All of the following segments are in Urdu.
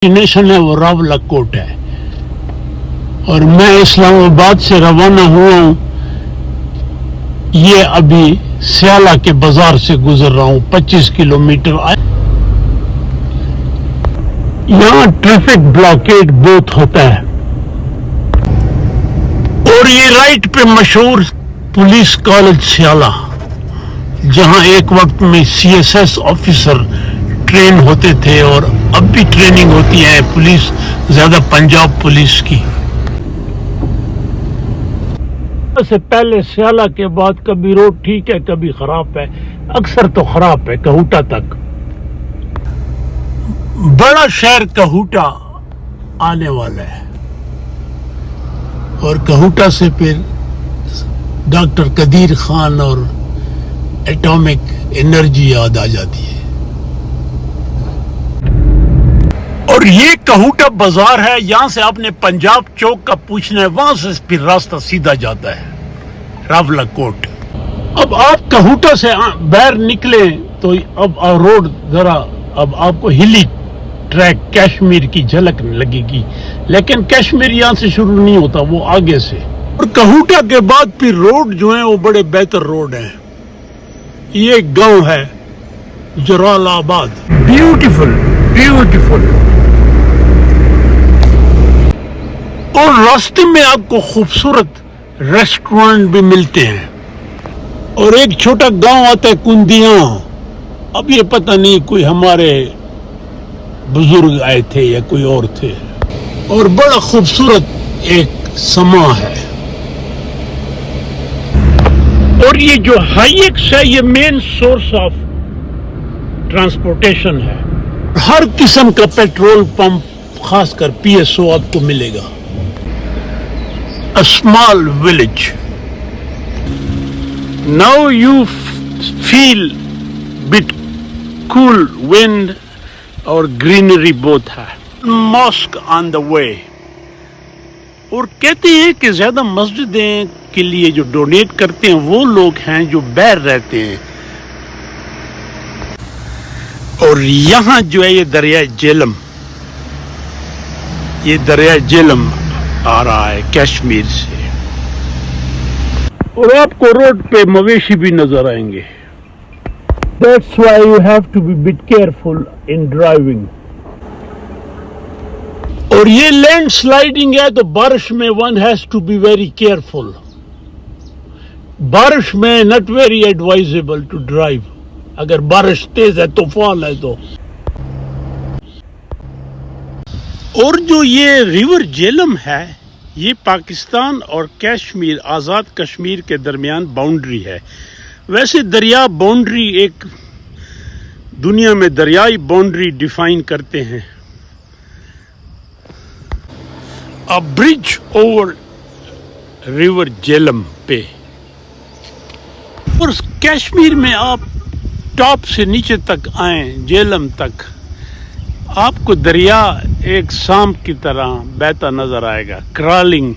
ڈیسٹینیشن ہے وہ راولاکوٹ ہے، اور میں اسلام آباد سے روانہ ہوا ہوں. یہ ابھی سیالہ کے بازار سے گزر رہا ہوں، 25 کلومیٹر. یہاں ٹریفک بلاکیڈ بہت ہوتا ہے، اور یہ رائٹ پہ مشہور پولیس کالج سیالہ، جہاں ایک وقت میں CSS آفیسر ٹرین ہوتے تھے، اور اب بھی ٹریننگ ہوتی ہے پولیس، زیادہ پنجاب پولیس کی. سے پہلے سیالہ کے بعد کبھی روڈ ٹھیک ہے کبھی خراب ہے، اکثر تو خراب ہے. کہوٹا تک بڑا شہر کہوٹا آنے والا ہے، اور کہوٹا سے پھر ڈاکٹر قدیر خان اور ایٹامک انرجی یاد آ جاتی ہے. اور یہ کہوٹا بازار ہے، یہاں سے آپ نے پنجاب چوک کا پوچھنا ہے، وہاں سے پھر راستہ سیدھا جاتا ہے راولاکوٹ. اب آپ کہوٹا سے باہر نکلیں تو اب روڈ ذرا اب آپ کو ہلی ٹریک کشمیر کی جھلک لگے گی، لیکن کشمیر یہاں سے شروع نہیں ہوتا، وہ آگے سے. اور کہوٹا کے بعد پھر روڈ جو ہیں وہ بڑے بہتر روڈ ہیں. یہ ایک گاؤں ہے جرال آباد، بیوٹیفل بیوٹیفل. اور راستے میں آپ کو خوبصورت ریسٹورنٹ بھی ملتے ہیں. اور ایک چھوٹا گاؤں آتا ہے کندیاں، اب یہ پتہ نہیں کوئی ہمارے بزرگ آئے تھے یا کوئی اور تھے. اور بڑا خوبصورت ایک سما ہے. اور یہ جو ہائی ایکس ہے یہ مین سورس آف ٹرانسپورٹیشن ہے. ہر قسم کا پیٹرول پمپ، خاص کر PSO آپ کو ملے گا. A small village. Now you feel bit cool wind اور greenery both ہے. Mosque on the way. اور کہتے ہیں کہ زیادہ مسجدیں کے لیے جو ڈونیٹ کرتے ہیں وہ لوگ ہیں جو باہر رہتے ہیں. اور یہاں جو ہے یہ دریائے جیلم، یہ دریائے جیلم آ رہا ہے کشمیر سے. اور آپ کو روڈ پہ مویشی بھی نظر آئیں گے. That's why you have to be bit careful in driving. اور یہ لینڈ سلائڈنگ ہے تو بارش میں one has to be very careful. بارش میں not very advisable to drive. اگر بارش تیز ہے، طوفان ہے تو. اور جو یہ ریور جیلم ہے یہ پاکستان اور کشمیر، آزاد کشمیر کے درمیان باؤنڈری ہے. ویسے دریا باؤنڈری ایک دنیا میں دریائی باؤنڈری ڈیفائن کرتے ہیں. A bridge over river Jhelum پہ. اور کشمیر میں آپ ٹاپ سے نیچے تک آئیں جیلم تک، آپ کو دریا ایک سانپ کی طرح بہتا نظر آئے گا، کرالنگ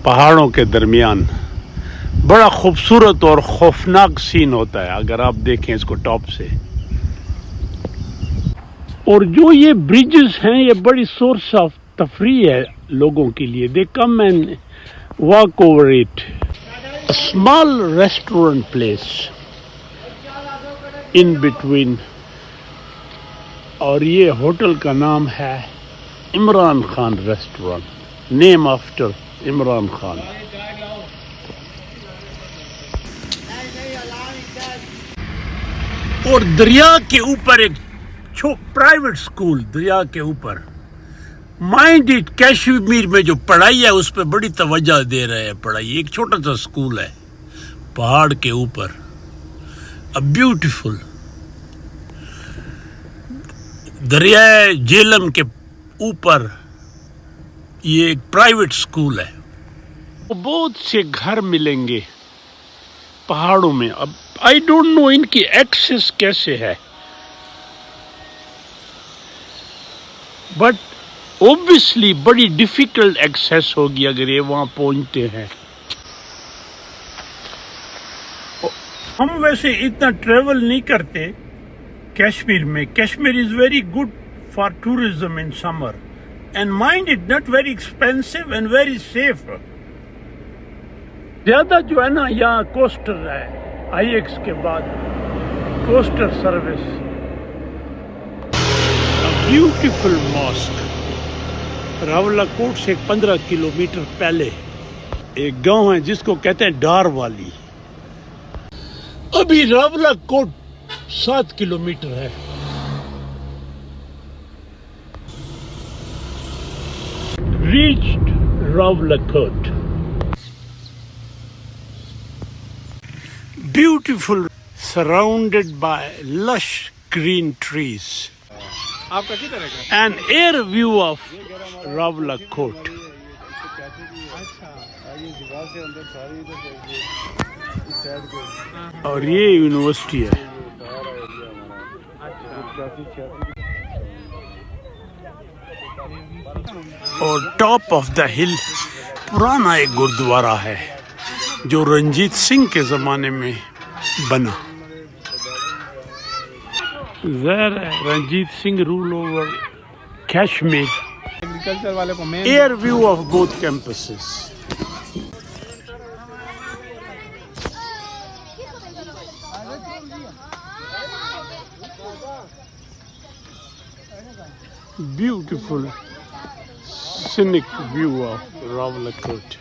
پہاڑوں کے درمیان. بڑا خوبصورت اور خوفناک سین ہوتا ہے اگر آپ دیکھیں اس کو ٹاپ سے. اور جو یہ بریجز ہیں یہ بڑی سورس آف تفریح ہے لوگوں کے لیے. They come and walk over it. Small restaurant place in between. اور یہ ہوٹل کا نام ہے Imran Khan restaurant, name after Imran Khan. اور دریا کے اوپر ایک پرائیویٹ سکول، دریا کے اوپر. مائنڈ اٹ کشمیر میں جو پڑھائی ہے اس پہ بڑی توجہ دے رہے ہیں. پڑھائی ایک چھوٹا سا سکول ہے پہاڑ کے اوپر. بیوٹیفل دریائے جیلم کے اوپر یہ ایک پرائیویٹ سکول ہے. بہت سے گھر ملیں گے پہاڑوں میں. اب آئی ڈونٹ نو ان کی ایکسس کیسے ہے، بٹ اوبویسلی بڑی ڈیفیکلٹ ایکسیس ہوگی اگر یہ وہاں پہنچتے ہیں. ہم ویسے اتنا ٹریول نہیں کرتے کشمیر میں. Kashmir is very good for tourism in summer. And mind it, not very expensive and very safe. زیادہ جو ہے نا یہاں کوسٹر ہے آئی ایکس کے بعد coaster service. Beautiful mosque. Rawalakot سے 15 کلومیٹر پہلے ایک گاؤں ہے جس کو کہتے ہیں ڈار والی. ابھی راولا کوٹ 7 کلومیٹر ہے. Reached Ravlakot. Beautiful, surrounded by lush green trees. An air view of Ravlakot. اور یہ یونیورسٹی ہے. اور ٹاپ آف دا ہل پرانا ایک گردوارہ ہے جو رنجیت سنگھ کے زمانے میں بنا. ظاہر ہے Ranjit Singh rule over Kashmir. Air view of both campuses. Beautiful scenic view of Ravlakot.